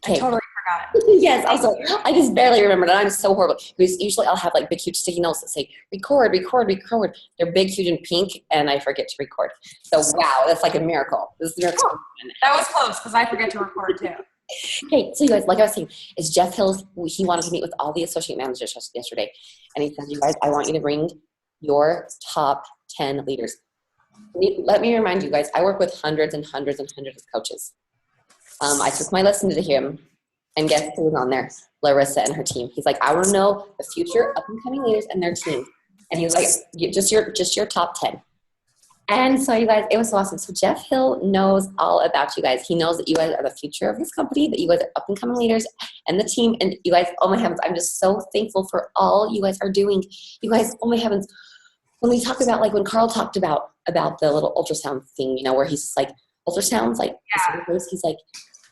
I Okay. totally forgot. Yes, also, I just barely remembered it. I'm so horrible. Because usually I'll have like big, huge sticky notes that say record, record, record. They're big, huge, and pink, and I forget to record. So, wow, that's like a miracle. This is a miracle. That was close because I forget to record too. Okay, so you guys, like I was saying, is Jeff Hills, he wanted to meet with all the associate managers yesterday. And he said, you guys, I want you to bring your top 10 leaders. Let me remind you guys, I work with hundreds and hundreds and hundreds of coaches. I took my lesson to him, and guess who was on there? Larissa and her team. He's like, I want to know the future up and coming leaders and their team. And he was like, just your top 10. And so you guys, it was so awesome. So Jeff Hill knows all about you guys. He knows that you guys are the future of his company, that you guys are up and coming leaders and the team. And you guys, oh my heavens, I'm just so thankful for all you guys are doing. You guys, oh my heavens, when we talk about, like when Carl talked about the little ultrasound thing, you know, where he's like, ultrasounds, like, he's like,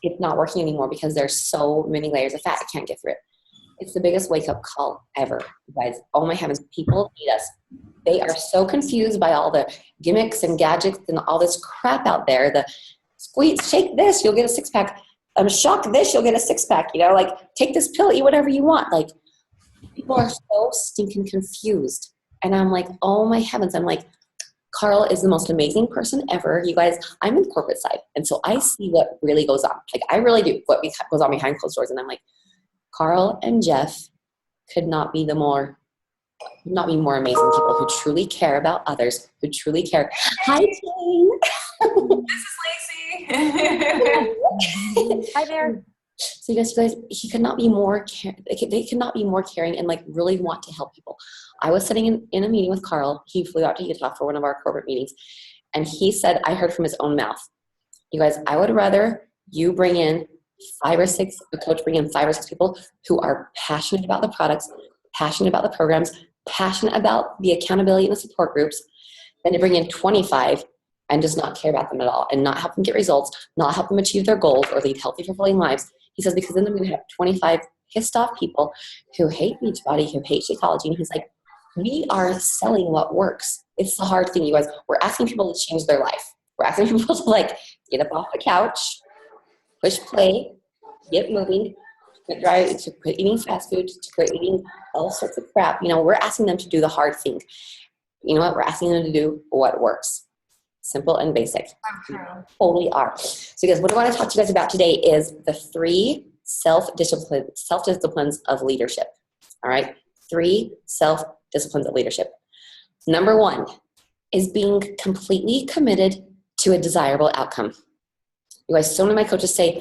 it's not working anymore because there's so many layers of fat, I can't get through it. It's the biggest wake-up call ever, you guys. Oh my heavens, people need us. They are so confused by all the gimmicks and gadgets and all this crap out there. The squeeze, shake this, you'll get a six-pack. Shock this, you'll get a six-pack. You know, like, take this pill, eat whatever you want. Like, people are so stinking confused. And I'm like, oh my heavens. I'm like, Carl is the most amazing person ever. You guys, I'm in corporate side. And so I see what really goes on. Like, I really do what goes on behind closed doors. And I'm like, Carl and Jeff could not be more amazing people who truly care about others, who truly care. Hi, Jane. This is Lacey. Hi there. So you guys, he could not be more they could not be more caring and like really want to help people. I was sitting in a meeting with Carl. He flew out to Utah for one of our corporate meetings. And he said, I heard from his own mouth, you guys, I would rather you bring in the coach bring in 5 or 6 people who are passionate about the products, passionate about the programs, passionate about the accountability and the support groups, than to bring in 25 and just not care about them at all and not help them get results, not help them achieve their goals or lead healthy, fulfilling lives. He says, because then I'm going to have 25 pissed off people who hate Beachbody, who hate Shakeology. And he's like, we are selling what works. It's the hard thing, you guys. We're asking people to change their life. We're asking people to like get up off the couch, push play, get moving, to quit eating fast food, to quit eating all sorts of crap. You know, we're asking them to do the hard thing. You know what? We're asking them to do what works. Simple and basic. Totally are. So guys, what I want to talk to you guys about today is the 3 self-disciplines of leadership. All right? 3 self-disciplines of leadership. Number 1 is being completely committed to a desirable outcome. You guys, so many of my coaches say,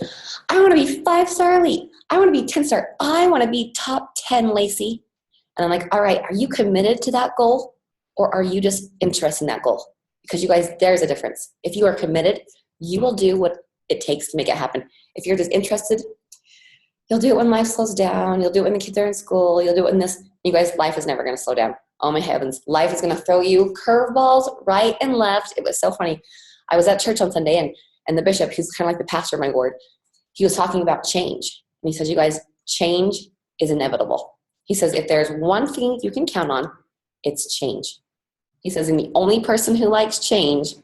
I want to be 5-star elite. I want to be 10-star. I want to be top 10, Lacey. And I'm like, all right, are you committed to that goal or are you just interested in that goal? Because you guys, there's a difference. If you are committed, you will do what it takes to make it happen. If you're just interested, you'll do it when life slows down. You'll do it when the kids are in school. You'll do it in this. You guys, life is never going to slow down. Oh my heavens. Life is going to throw you curveballs right and left. It was so funny. I was at church on Sunday and the bishop, who's kind of like the pastor of my ward, he was talking about change. And he says, you guys, change is inevitable. He says, if there's one thing you can count on, it's change. He says, and the only person who likes change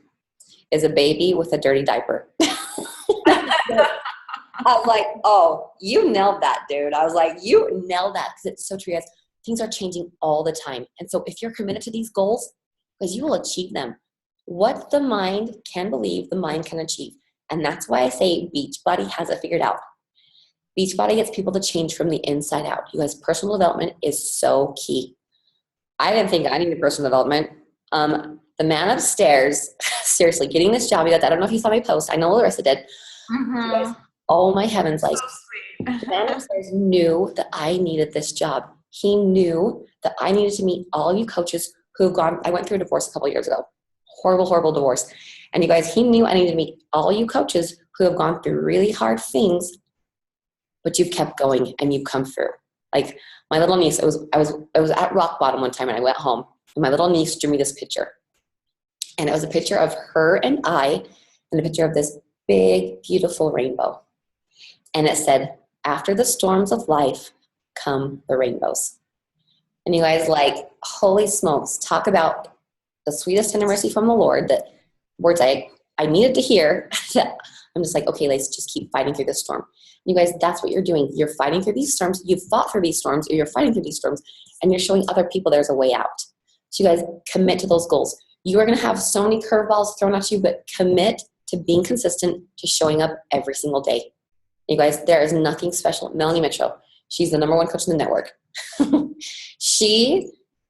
is a baby with a dirty diaper. I was like, oh, you nailed that, dude. I was like, you nailed that, because it's so true, guys. Things are changing all the time. And so if you're committed to these goals, because you will achieve them. What the mind can believe, the mind can achieve. And that's why I say Beachbody has it figured out. Beachbody gets people to change from the inside out. You guys, personal development is so key. I didn't think I needed personal development. The man upstairs, seriously, getting this job, you guys, I don't know if you saw my post. I know Larissa did. Mm-hmm. You guys, oh my heavens, like, So sweet. the man upstairs knew that I needed this job. He knew that I needed to meet all you coaches who have gone, I went through a divorce a couple years ago. Horrible, horrible divorce. And you guys, he knew I needed to meet all you coaches who have gone through really hard things, but you've kept going and you've come through. Like my little niece, I was at rock bottom one time and I went home and my little niece drew me this picture. And it was a picture of her and I and a picture of this big, beautiful rainbow. And it said, after the storms of life come the rainbows. And you guys, like, holy smokes, talk about the sweetest tender mercy from the Lord, that words I needed to hear. That I'm just like, okay, let's just keep fighting through this storm. You guys, that's what you're doing. You're fighting through these storms. You've fought through these storms, or you're fighting through these storms, and you're showing other people there's a way out. So you guys commit to those goals. You are going to have so many curveballs thrown at you, but commit to being consistent, to showing up every single day. You guys, there is nothing special. Melanie Mitchell, she's the #1 coach in the network.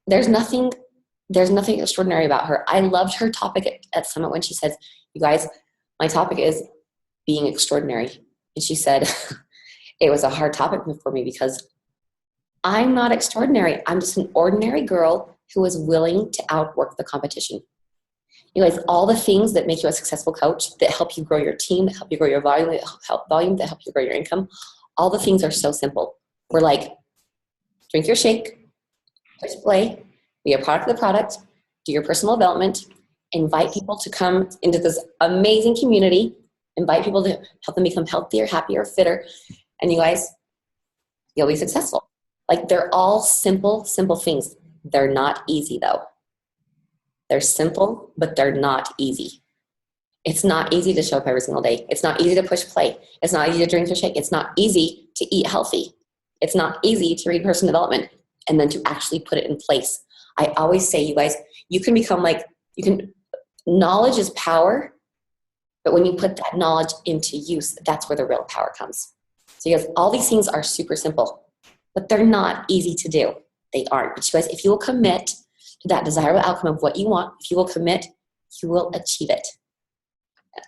There's nothing extraordinary about her. I loved her topic at Summit when she said, you guys, my topic is being extraordinary. And she said, it was a hard topic for me because I'm not extraordinary. I'm just an ordinary girl who is willing to outwork the competition. You guys, all the things that make you a successful coach, that help you grow your team, that help you grow your volume, that help you grow your income, all the things are so simple. We're like, drink your shake, push play, be a product of the product, do your personal development, invite people to come into this amazing community, invite people to help them become healthier, happier, fitter, and you guys, you'll be successful. Like, they're all simple things. They're not easy though. They're simple, but they're not easy. It's not easy to show up every single day. It's not easy to push play. It's not easy to drink your shake. It's not easy to eat healthy. It's not easy to read personal development and then to actually put it in place. I always say, you guys, you can become knowledge is power, but when you put that knowledge into use, that's where the real power comes. So you guys, all these things are super simple, but they're not easy to do. They aren't. But you guys, if you will commit to that desirable outcome of what you want, if you will commit, you will achieve it.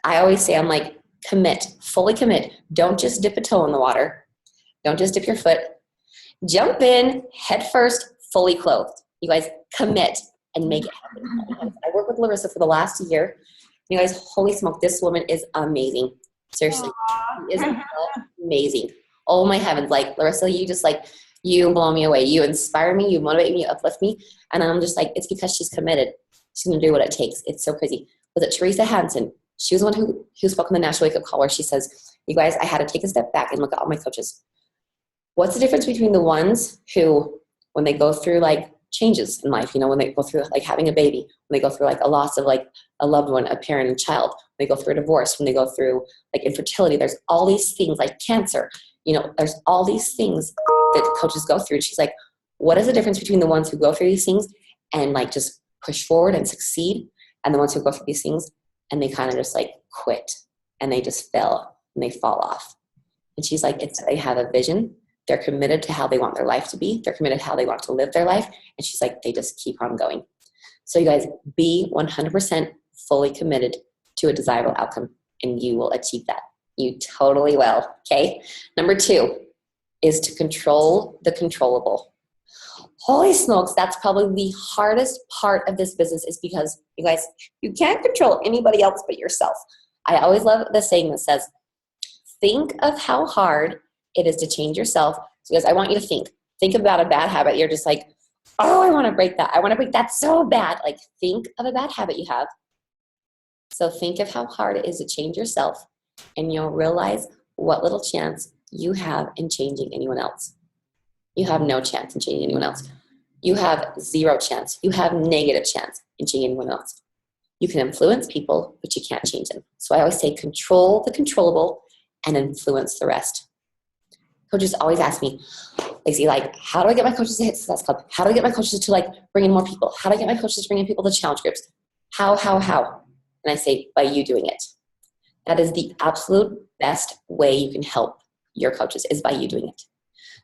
I always say, I'm like, commit, fully commit. Don't just dip a toe in the water. Don't just dip your foot. Jump in, head first, fully clothed. You guys, commit and make it happen. I worked with Larissa for the last year. You guys, holy smoke, this woman is amazing. Seriously, she is amazing. Oh my heavens, like, Larissa, you blow me away. You inspire me, you motivate me, you uplift me. And I'm just like, it's because she's committed. She's going to do what it takes. It's so crazy. Was it Teresa Hansen? She was the one who spoke on the National Wake Up Call, where she says, you guys, I had to take a step back and look at all my coaches. What's the difference between the ones who, when they go through like changes in life, when they go through like having a baby, when they go through like a loss of like a loved one, a parent, a child, when they go through a divorce, when they go through like infertility, there's all these things like cancer, there's all these things that coaches go through. She's like, what is the difference between the ones who go through these things and like just push forward and succeed, and the ones who go through these things and they kind of just like quit and they just fail and they fall off? And she's like, it's they have a vision. They're committed to how they want their life to be. They're committed to how they want to live their life. And she's like, they just keep on going. So you guys, be 100% fully committed to a desirable outcome, and you will achieve that. You totally will, okay? Number 2 is to control the controllable. Holy smokes, that's probably the hardest part of this business, is because, you guys, you can't control anybody else but yourself. I always love the saying that says, think of how hard it is to change yourself. So guys, I want you to think about a bad habit. You're just like, oh, I want to break that. I want to break that so bad. Like, think of a bad habit you have. So think of how hard it is to change yourself, and you'll realize what little chance you have in changing anyone else. You have no chance in changing anyone else. You have 0 chance. You have negative chance in changing anyone else. You can influence people, but you can't change them. So I always say, control the controllable and influence the rest. Coaches always ask me, Lacey, like, how do I get my coaches to hit Success Club? How do I get my coaches to like bring in more people? How do I get my coaches to bring in people to challenge groups? How? And I say, by you doing it. That is the absolute best way you can help your coaches, is by you doing it.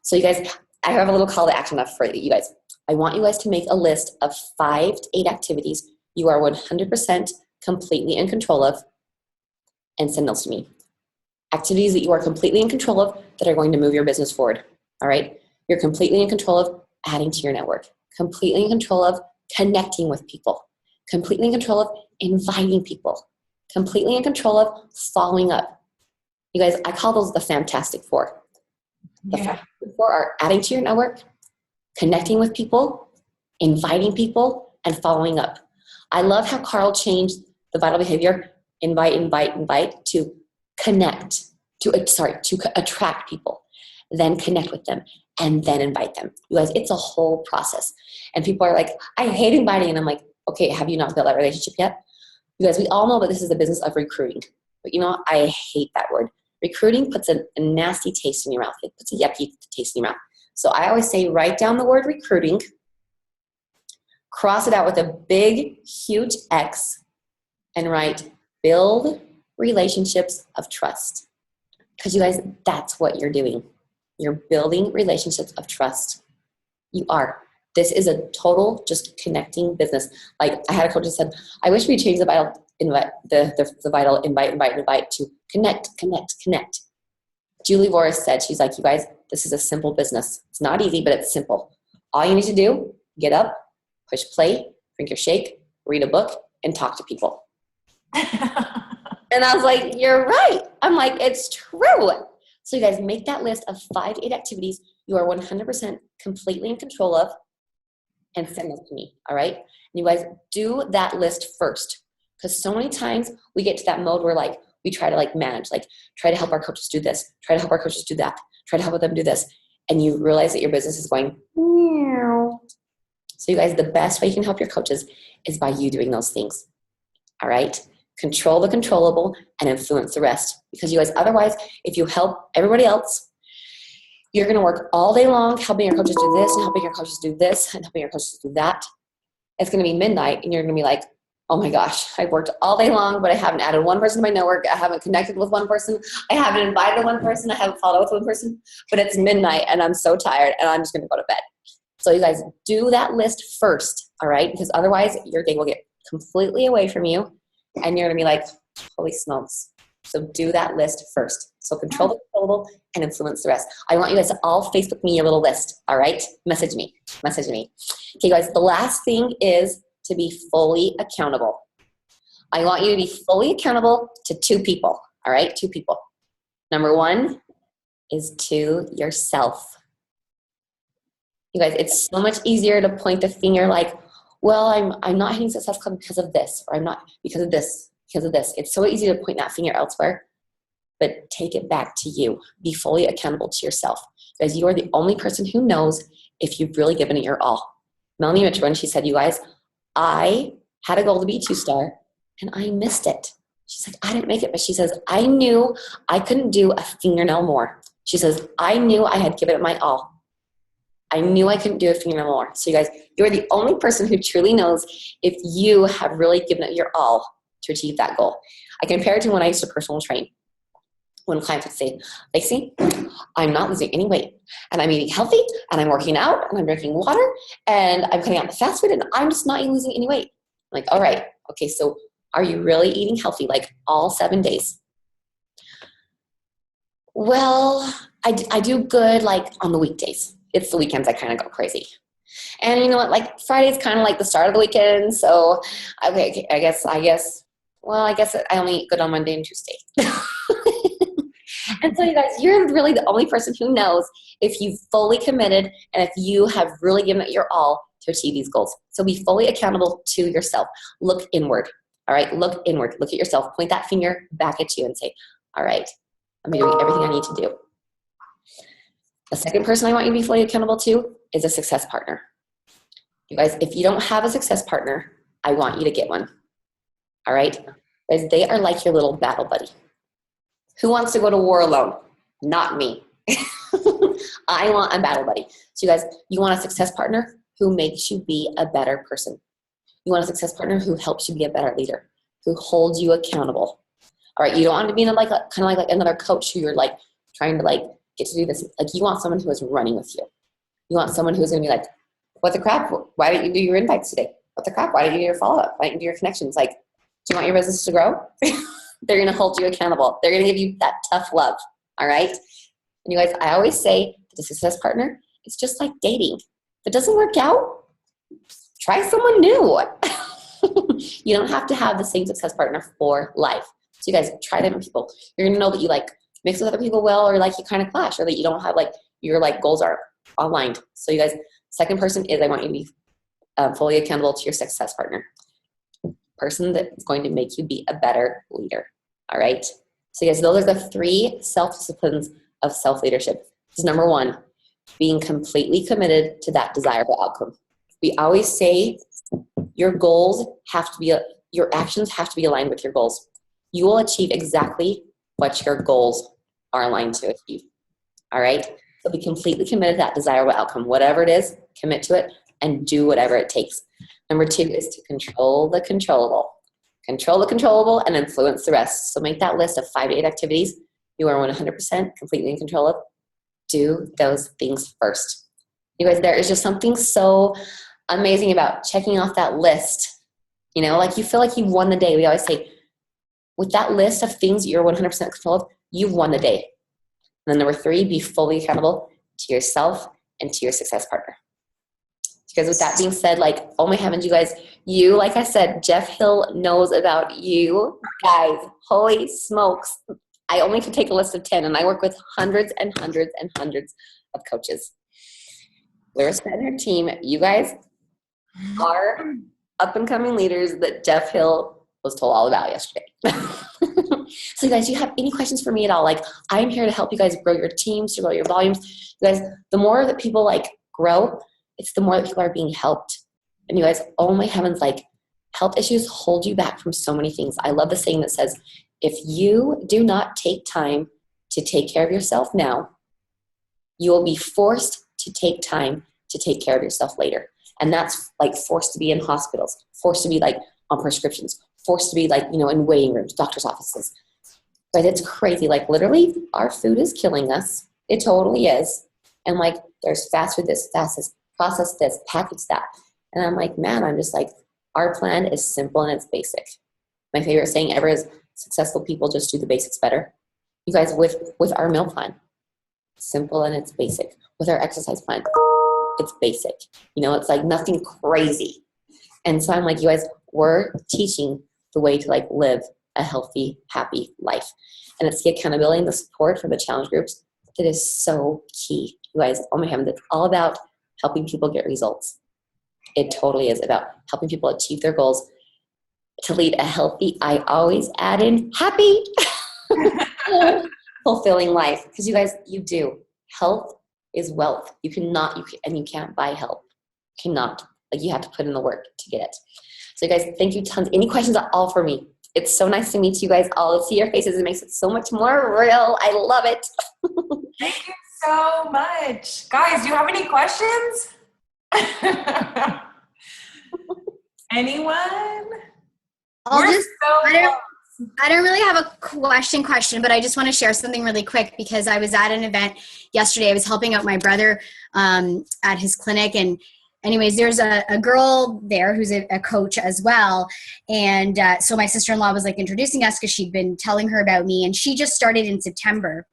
So you guys, I have a little call to action for you guys. I want you guys to make a list of 5 to 8 activities you are 100% completely in control of, and send those to me. Activities that you are completely in control of that are going to move your business forward, all right? You're completely in control of adding to your network, completely in control of connecting with people, completely in control of inviting people, completely in control of following up. You guys, I call those the Fantastic Four. The Fantastic Four are adding to your network, connecting with people, inviting people, and following up. I love how Carl changed the vital behavior, invite, to connect, to attract people, then connect with them, and then invite them. You guys, it's a whole process. And people are like, I hate inviting. And I'm like, okay, have you not built that relationship yet? You guys, we all know that this is a business of recruiting. But you know what? I hate that word. Recruiting puts a nasty taste in your mouth. It puts a yucky taste in your mouth. So I always say write down the word recruiting, cross it out with a big, huge X, and write build relationships of trust. Because you guys, that's what you're doing. You're building relationships of trust. You are. This is a total just connecting business. Like I had a coach that said, I wish we changed the vital invite, the vital invite to connect. Julie Voris said, she's like, you guys, this is a simple business. It's not easy, but it's simple. All you need to do, get up, push play, drink your shake, read a book, and talk to people. And I was like, you're right. I'm like, it's true. So you guys make that list of 5 to 8 activities you are 100% completely in control of and send them to me, all right? And you guys do that list first, because so many times we get to that mode where like we try to like manage, like try to help our coaches do this, try to help our coaches do that, try to help them do this, and you realize that your business is going meow. So you guys, the best way you can help your coaches is by you doing those things, all right? Control the controllable and influence the rest, because you guys, otherwise, if you help everybody else, you're going to work all day long helping your coaches do this and helping your coaches do this and helping your coaches do that. It's going to be midnight and you're going to be like, oh my gosh, I've worked all day long, but I haven't added one person to my network. I haven't connected with one person. I haven't invited one person. I haven't followed up with one person, but it's midnight and I'm so tired and I'm just going to go to bed. So you guys do that list first, all right? Because otherwise your day will get completely away from you and you're going to be like, holy smokes. So do that list first. So control the controllable and influence the rest. I want you guys to all Facebook me your little list, all right? Message me. Okay, guys, the last thing is to be fully accountable. I want you to be fully accountable to 2 people, all right? 2 people. Number 1 is to yourself. You guys, it's so much easier to point the finger like, well, I'm not hitting Success Club because of this, or I'm not because of this. It's so easy to point that finger elsewhere, but take it back to you. Be fully accountable to yourself, because you are the only person who knows if you've really given it your all. Melanie Richmond, she said, you guys, I had a goal to be 2-star and I missed it. She's like, I didn't make it, but she says, I knew I couldn't do a fingernail more. She says, I knew I had given it my all. I knew I couldn't do a fingernail more. So you guys, you're the only person who truly knows if you have really given it your all to achieve that goal. I compare it to when I used to personal train. When clients would say, Lacey, I'm not losing any weight, and I'm eating healthy, and I'm working out, and I'm drinking water, and I'm cutting out the fast food, and I'm just not losing any weight. I'm like, all right, okay, so are you really eating healthy, like all 7 days? Well, I do good like on the weekdays. It's the weekends I kind of go crazy. And you know what, like Friday's kind of like the start of the weekend, so okay, I guess I only eat good on Monday and Tuesday. And so you guys, you're really the only person who knows if you've fully committed and if you have really given it your all to achieve these goals. So be fully accountable to yourself. Look inward, all right? Look inward. Look at yourself. Point that finger back at you and say, all right, I'm doing everything I need to do. The second person I want you to be fully accountable to is a success partner. You guys, if you don't have a success partner, I want you to get one, all right? Because they are like your little battle buddy. Who wants to go to war alone? Not me. I want a battle buddy. So you guys, you want a success partner who makes you be a better person. You want a success partner who helps you be a better leader, who holds you accountable. All right, you don't want to be in like another coach who you're like trying to like get to do this. Like you want someone who is running with you. You want someone who's going to be like, what the crap? Why didn't you do your invites today? What the crap? Why didn't you do your follow-up? Why didn't you do your connections? Like, do you want your business to grow? They're going to hold you accountable. They're going to give you that tough love, all right? And you guys, I always say that a success partner, it's just like dating. If it doesn't work out, try someone new. You don't have to have the same success partner for life. So you guys, try different people. You're going to know that you like mix with other people well, or like you kind of clash, or that you don't have like your like goals are aligned. So you guys, second person is I want you to be fully accountable to your success partner. Person that's going to make you be a better leader. All right. So yes, those are the 3 self-disciplines of self-leadership. This is number 1, being completely committed to that desirable outcome. We always say your goals have to be, your actions have to be aligned with your goals. you will achieve exactly what your goals are aligned to achieve. All right? So be completely committed to that desirable outcome. Whatever it is, commit to it and do whatever it takes. Number 2 is to control the controllable. Control the controllable and influence the rest. So make that list of 5 to 8 activities you are 100% completely in control of. Do those things first. You guys, there is just something so amazing about checking off that list. You know, like you feel like you won the day. We always say, with that list of things you're 100% in control of, you've won the day. And then number 3, be fully accountable to yourself and to your success partner. Because with that being said, like, oh my heavens, you guys, you, like I said, Jeff Hill knows about you. Guys, holy smokes. I only could take a list of 10, and I work with hundreds and hundreds and hundreds of coaches. Larissa and her team, you guys are up-and-coming leaders that Jeff Hill was told all about yesterday. So you guys, do you have any questions for me at all? Like, I'm here to help you guys grow your teams, to grow your volumes. You guys, the more that people like grow, it's the more that people are being helped. And you guys, oh my heavens, like, health issues hold you back from so many things. I love the saying that says, if you do not take time to take care of yourself now, you will be forced to take time to take care of yourself later. And that's like forced to be in hospitals, forced to be like on prescriptions, forced to be like, you know, in waiting rooms, doctor's offices. But it's crazy. Like, literally, our food is killing us. It totally is. And like, there's fast food this, fast this, processed this, packaged that. And I'm like, man, I'm just like, our plan is simple and it's basic. My favorite saying ever is, successful people just do the basics better. You guys, with our meal plan, simple and it's basic. With our exercise plan, it's basic. You know, it's like nothing crazy. And so I'm like, you guys, we're teaching the way to like live a healthy, happy life. And it's the accountability and the support from the challenge groups that is so key. You guys, oh my heavens, it's all about helping people get results. It totally is about helping people achieve their goals to lead a healthy, I always add in happy, fulfilling life. Because you guys, you do. Health is wealth. You can't buy health. You cannot. Like, you have to put in the work to get it. So you guys, thank you tons. Any questions at all for me? It's so nice to meet you guys all. To see your faces, it makes it so much more real. I love it. Thank you so much. Guys, do you have any questions? Anyone? I don't really have a question, but I just want to share something really quick because I was at an event yesterday. I was helping out my brother at his clinic, and anyways, there's a girl there who's a coach as well. And so my sister-in-law was like introducing us because she'd been telling her about me, and she just started in September.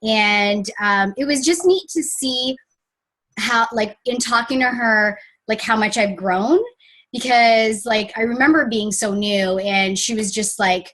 And it was just neat to see how, like, in talking to her, like, how much I've grown. Because, like, I remember being so new, and she was just like,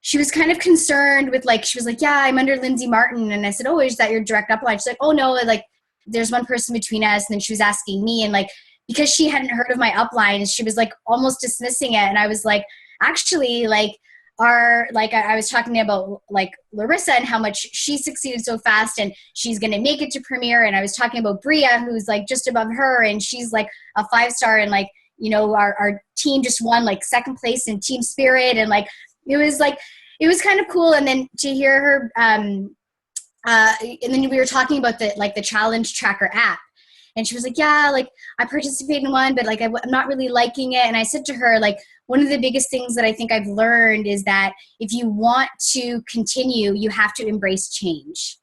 she was kind of concerned with, like, she was like, yeah, I'm under Lindsay Martin. And I said, oh, is that your direct upline? She's like, oh, no, like, there's one person between us. And then she was asking me, and, like, because she hadn't heard of my upline, she was, like, almost dismissing it. And I was like, actually, like, I was talking about, like, Larissa and how much she succeeded so fast, and she's going to make it to Premier. And I was talking about Bria, who's, like, just above her, and she's, like, a 5-star, and, like, you know, our team just won, like, 2nd place in team spirit. And, like, it was kind of cool. And then to hear her, and then we were talking about the challenge tracker app. And she was like, yeah, like, I participated in one, but, like, I'm not really liking it. And I said to her, like, one of the biggest things that I think I've learned is that if you want to continue, you have to embrace change.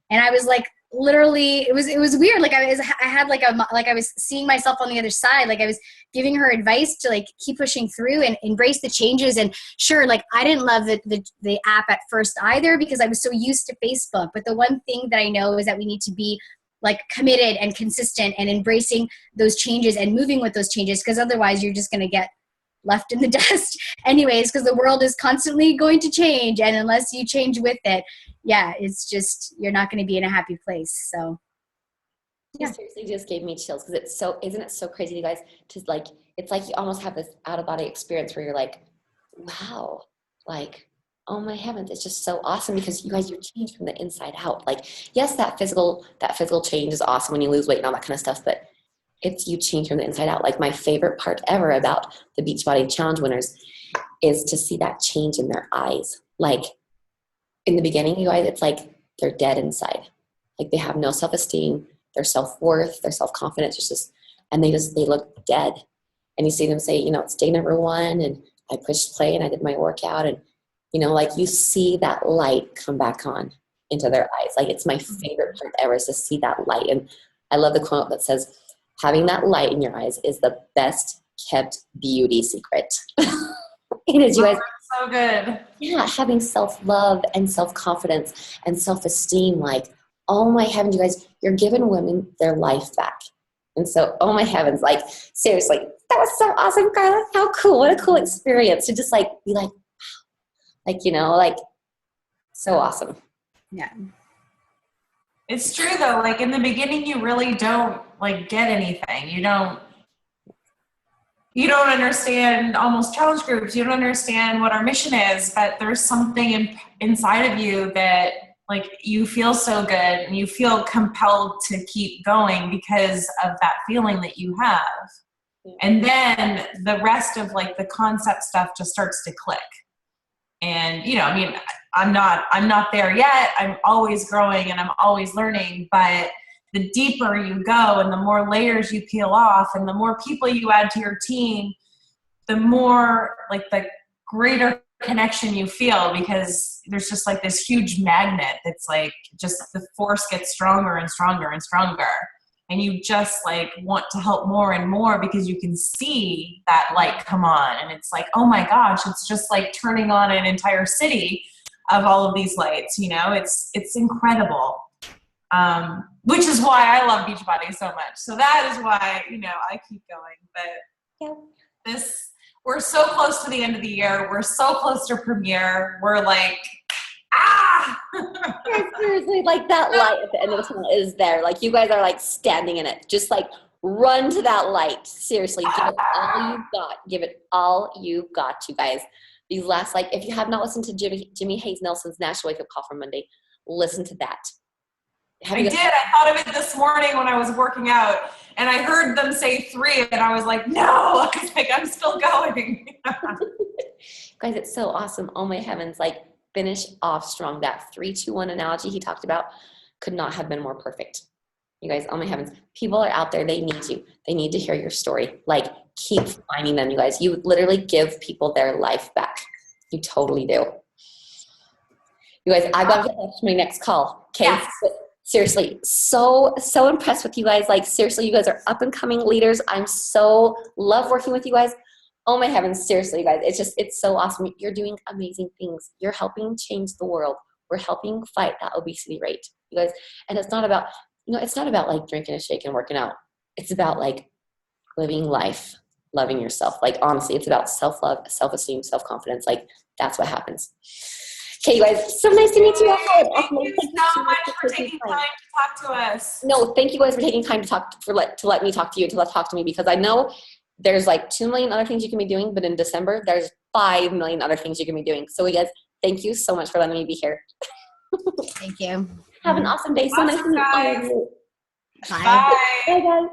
And I was like, literally, it was weird. Like, I was seeing myself on the other side. Like, I was giving her advice to, like, keep pushing through and embrace the changes. And sure, like, I didn't love the app at first either, because I was so used to Facebook. But the one thing that I know is that we need to be, like, committed and consistent and embracing those changes and moving with those changes, because otherwise you're just going to get left in the dust anyways, because the world is constantly going to change. And unless you change with it, yeah, it's just, you're not going to be in a happy place. So yeah. You seriously just gave me chills, because isn't it so crazy, you guys, to, like, it's like you almost have this out-of-body experience where you're like, wow, like, oh my heavens, it's just so awesome, because you guys, you're changed from the inside out. Like, yes, that physical change is awesome when you lose weight and all that kind of stuff, but it's you change from the inside out. Like my favorite part ever about the Beachbody Challenge winners is to see that change in their eyes. Like in the beginning, you guys, it's like they're dead inside. Like they have no self-esteem, their self-worth, their self-confidence, and they look dead. And you see them say, it's day number 1 and I pushed play and I did my workout, and like you see that light come back on into their eyes. Like it's my favorite part ever is to see that light. And I love the quote that says, having that light in your eyes is the best kept beauty secret. It is, you guys. So good. Yeah, having self-love and self-confidence and self-esteem. Like, oh my heavens, you guys, you're giving women their life back. And so, oh my heavens, like seriously, that was so awesome, Carla. How cool. What a cool experience to just like be like, wow. Like, so awesome. Yeah. It's true though. Like in the beginning, you really don't like get anything. You don't understand almost challenge groups. You don't understand what our mission is, but there's something inside of you that like you feel so good and you feel compelled to keep going because of that feeling that you have. And then the rest of like the concept stuff just starts to click. And, I'm not there yet. I'm always growing and I'm always learning, but the deeper you go and the more layers you peel off and the more people you add to your team, the more like the greater connection you feel, because there's just like this huge magnet that's like just the force gets stronger and stronger and stronger. And you just like want to help more and more because you can see that light come on. And it's like, oh my gosh, it's just like turning on an entire city of all of these lights, it's incredible. Which is why I love Beachbody so much. So that is why, I keep going. But we're so close to the end of the year. We're so close to premiere. We're like, Seriously, like that light at the end of the tunnel is there. Like you guys are like standing in it. Just like run to that light. Seriously, give it all you've got. Give it all you've got, you guys. These last, like, if you have not listened to Jimmy Hayes Nelson's National Wake Up Call from Monday, listen to that. I did. I thought of it this morning when I was working out, and I heard them say 3, and I was like, no. I was like, I'm still going. Guys, it's so awesome. Oh my heavens. Like, finish off strong. That 3-2-1 analogy he talked about could not have been more perfect. You guys, oh my heavens. People are out there. They need you. They need to hear your story. Like, keep finding them, you guys. You literally give people their life back. You totally do. You guys, I got to get to my next call. Okay. Yes. Seriously, so impressed with you guys. Like, seriously, you guys are up and coming leaders. I'm so love working with you guys. Oh my heavens, seriously, you guys. It's so awesome. You're doing amazing things. You're helping change the world. We're helping fight that obesity rate, you guys. And it's not about, it's not about like drinking a shake and working out. It's about like living life, loving yourself. Like, honestly, it's about self-love, self-esteem, self-confidence. Like, that's what happens. Okay, you guys, so nice to meet you. Thank you so much for taking time to talk to us. No, thank you guys for taking time to talk, to let me talk to you, to talk to me, because I know there's like 2 million other things you can be doing, but in December, there's 5 million other things you can be doing. So you guys, thank you so much for letting me be here. Thank you. Have an awesome day. So nice to meet you. Bye. Bye, guys.